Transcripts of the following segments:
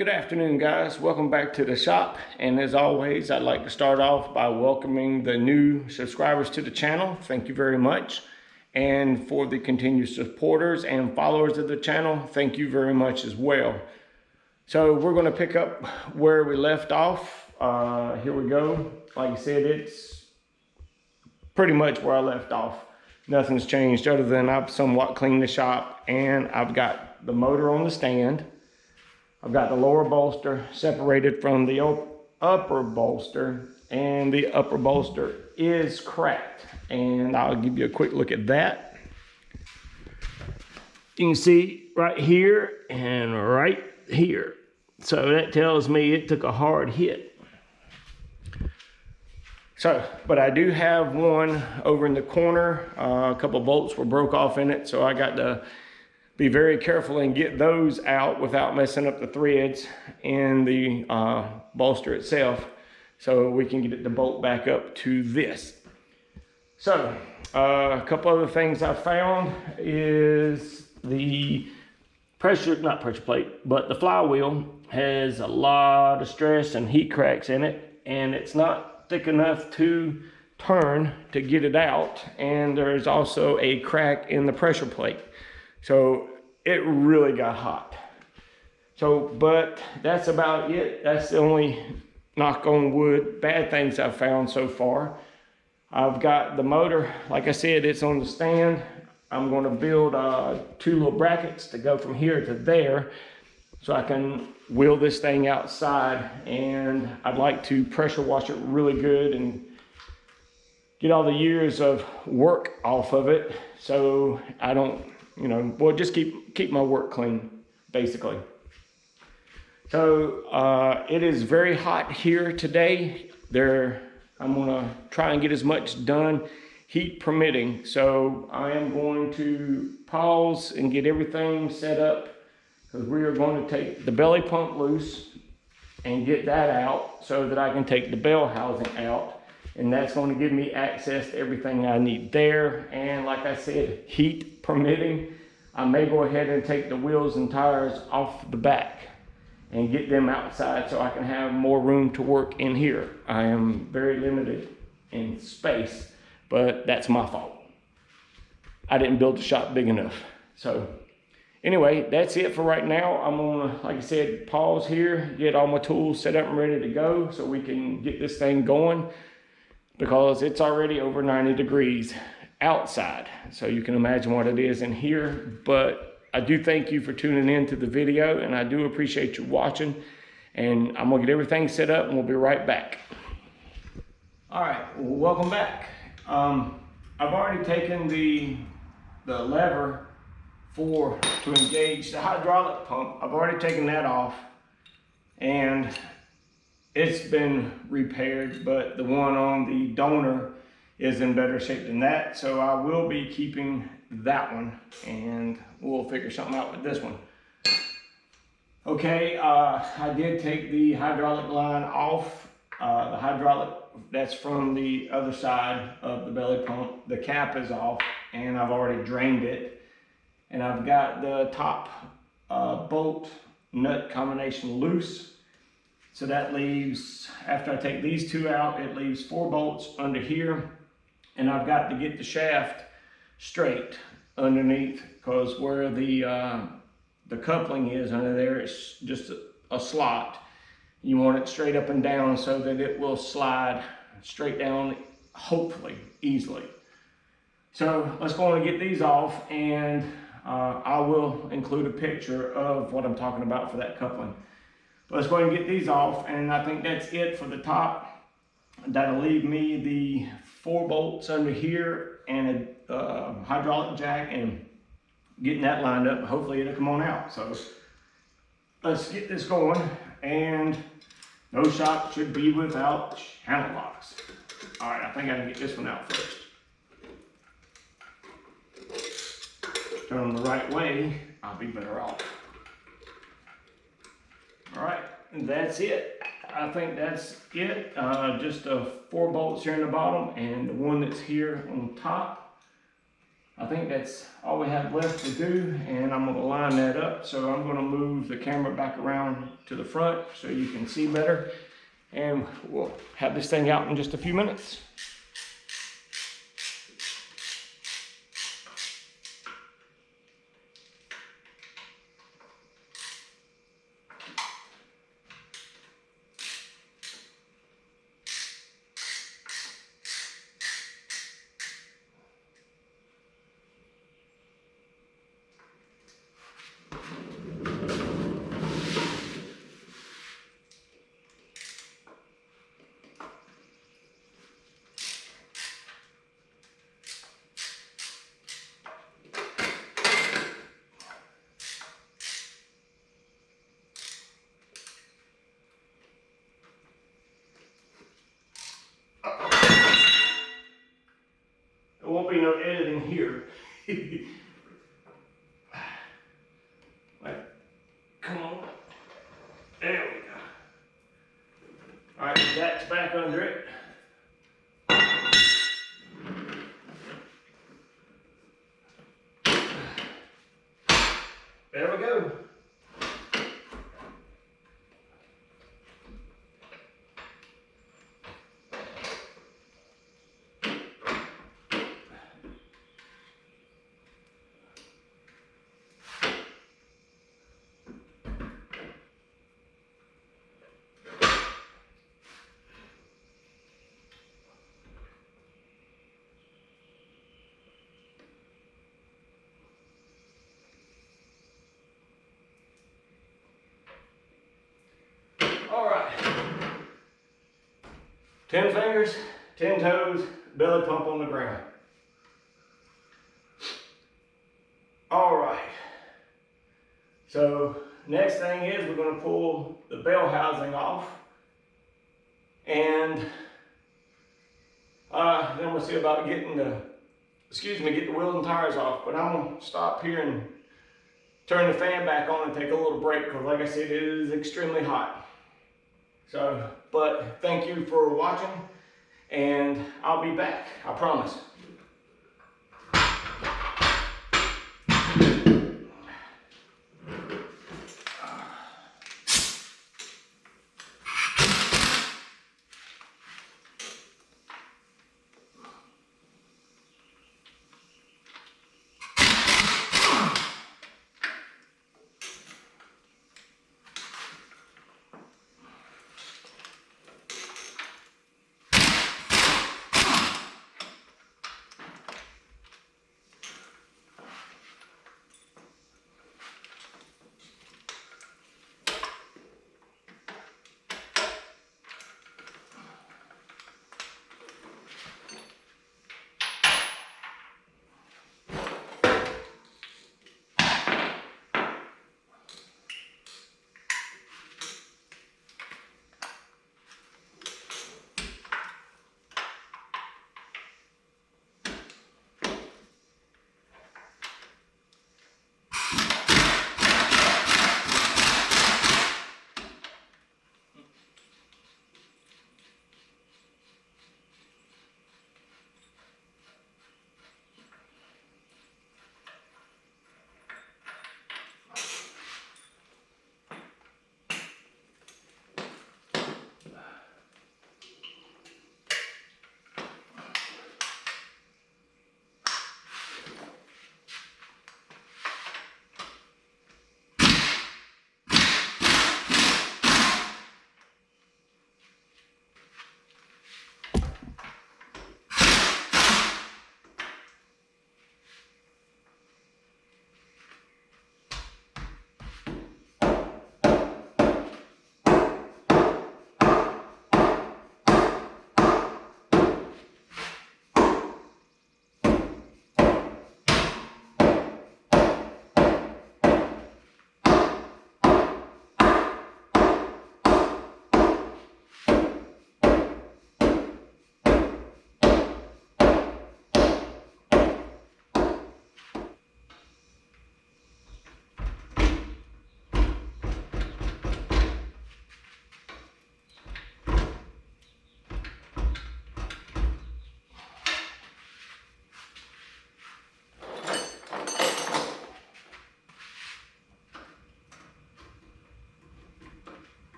Good afternoon, guys. Welcome back to the shop. And as always, I'd like to start off by welcoming the new subscribers to the channel. Thank you very much. And for the continued supporters and followers of the channel, thank you very much as well. So we're going to pick up where we left off. Here we go. Like I said, it's pretty much where I left off. Nothing's changed other than I've somewhat cleaned the shop and I've got the motor on the stand. I've got the lower bolster separated from the upper bolster, and the upper bolster is cracked. And I'll give you a quick look at that. You can see right here and right here. So that tells me it took a hard hit. So, but I do have one over in the corner. A couple bolts were broke off in it, so I got to be very careful and get those out without messing up the threads in the bolster itself, so we can get it to bolt back up to this. So a couple other things I found is the not pressure plate, but the flywheel has a lot of stress and heat cracks in it, and it's not thick enough to turn to get it out. And there's also a crack in the pressure plate. So it really got hot. So, but that's about it. That's the only, knock on wood, bad things I've found so far. I've got the motor, like I said, it's on the stand. I'm going to build two little brackets to go from here to there so I can wheel this thing outside, and I'd like to pressure wash it really good and get all the years of work off of it so I don't, well, just keep my work clean, basically. So it is very hot here today. I'm gonna try and get as much done, heat permitting. So I am going to pause and get everything set up, because we are going to take the belly pump loose and get that out so that I can take the bell housing out. And that's going to give me access to everything I need there. And like I said, heat permitting, I may go ahead and take the wheels and tires off the back and get them outside so I can have more room to work in here. I am very limited in space, but that's my fault. I didn't build the shop big enough. So anyway, that's it for right now. I'm gonna, like I said, pause here, get all my tools set up and ready to go so we can get this thing going, because it's already over 90 degrees outside. So you can imagine what it is in here. But I do thank you for tuning in to the video, and I do appreciate you watching. And I'm gonna get everything set up and we'll be right back. All right, well, welcome back. I've already taken the lever to engage the hydraulic pump. I've already taken that off, and it's been repaired, but the one on the donor is in better shape than that. So I will be keeping that one, and we'll figure something out with this one. Okay, I did take the hydraulic line off. The hydraulic, that's from the other side of the belly pump. The cap is off, and I've already drained it. And I've got the top bolt nut combination loose. So that leaves, after I take these two out, it leaves 4 bolts under here. And I've got to get the shaft straight underneath, because where the coupling is under there, it's just a slot. You want it straight up and down so that it will slide straight down, hopefully, easily. So let's go and get these off, and I will include a picture of what I'm talking about for that coupling. But let's go ahead and get these off, and I think that's it for the top. That'll leave me the 4 bolts under here and a hydraulic jack, and getting that lined up. Hopefully it'll come on out. So let's get this going, and no shop should be without channel locks. All right, I think I can get this one out first. Turn them the right way, I'll be better off. All right, and that's it. I think that's it. Just 4 bolts here in the bottom and the one that's here on top. I think that's all we have left to do, and I'm gonna line that up. So I'm gonna move the camera back around to the front so you can see better, and we'll have this thing out in just a few minutes. There won't be no editing here. Right, come on. There we go. All right, that's back under it. There we go. All right. 10 fingers, 10 toes, belly pump on the ground. All right. So next thing is we're going to pull the bell housing off, and then we'll see about getting the, get the wheels and tires off. But I'm going to stop here and turn the fan back on and take a little break, because like I said, it is extremely hot. So, but thank you for watching, and I'll be back, I promise.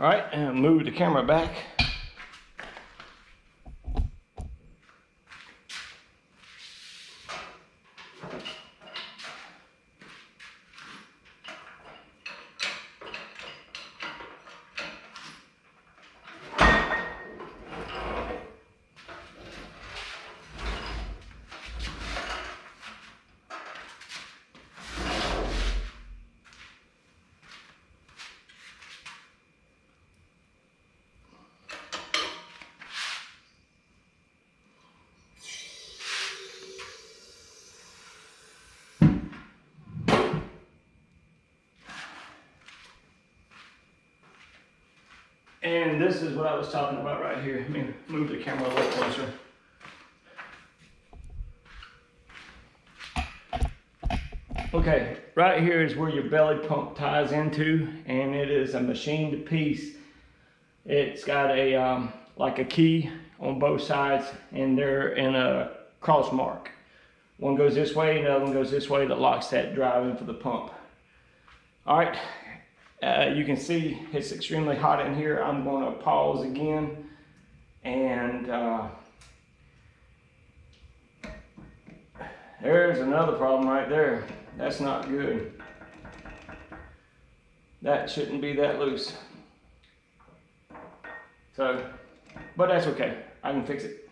All right, and move the camera back. And this is what I was talking about right here. Let me move the camera a little closer. Okay, right here is where your belly pump ties into, and it is a machined piece. It's got a like a key on both sides, and they're in a cross mark. One goes this way, and the other one goes this way. That locks that drive in for the pump. All right. You can see it's extremely hot in here. I'm going to pause again, and there's another problem right there. That's not good. That shouldn't be that loose. So, but that's okay. I can fix it.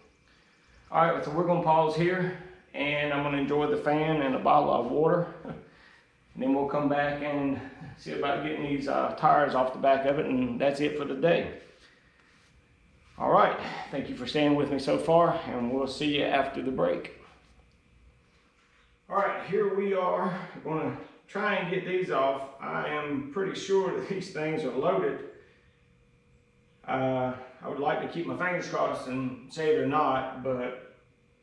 All right, so we're going to pause here, and I'm going to enjoy the fan and a bottle of water. And then we'll come back and see about getting these tires off the back of it, and that's it for the day. All right, thank you for staying with me so far, and we'll see you after the break. All right, here we are. We're going to try and get these off. I am pretty sure that these things are loaded. I would like to keep my fingers crossed and say they're not, but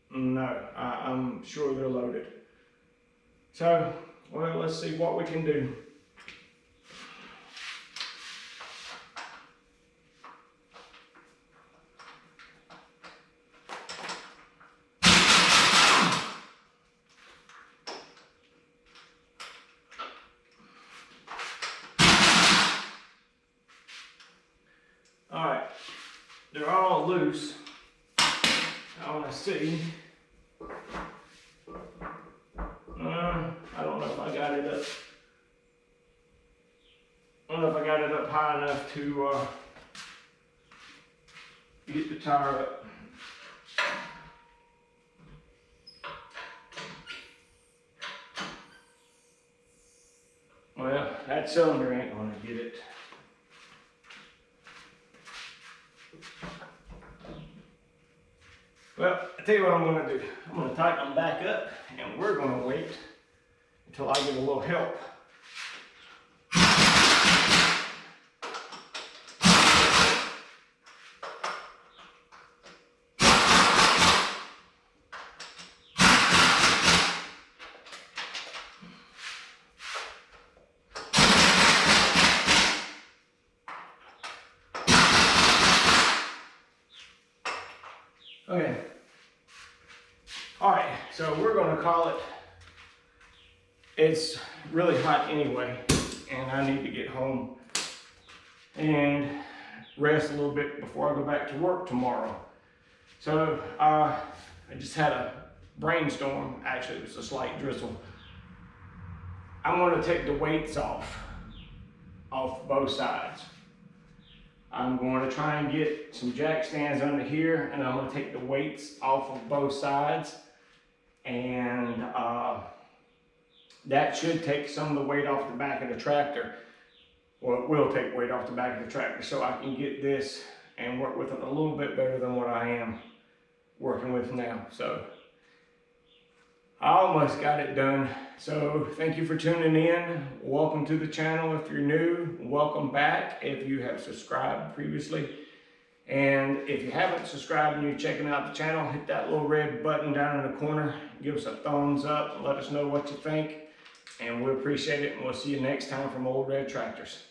no, I'm sure they're loaded. So, well, let's see what we can do. All right, they're all loose. I want to see. I don't know if I got it up. I don't know if I got it up high enough to get the tire up. Well, that cylinder ain't going to get it. Well, I tell you what I'm going to do. I'm going to tighten them back up, and we're going to wait until I get a little help. Okay. All right, so we're going to call it. It's really hot anyway, and I need to get home and rest a little bit before I go back to work tomorrow. So I just had a brainstorm. Actually, it was a slight drizzle. I'm going to take the weights off both sides. I'm going to try and get some jack stands under here, and I'm going to take the weights off of both sides, and that should take some of the weight off the back of the tractor. Well, it will take weight off the back of the tractor, so I can get this and work with it a little bit better than what I am working with now. So I almost got it done. So thank you for tuning in. Welcome to the channel. If you're new, welcome back if you have subscribed previously. And if you haven't subscribed and you're checking out the channel, hit that little red button down in the corner. Give us a thumbs up and let us know what you think. And we appreciate it. And we'll see you next time from Old Red Tractors.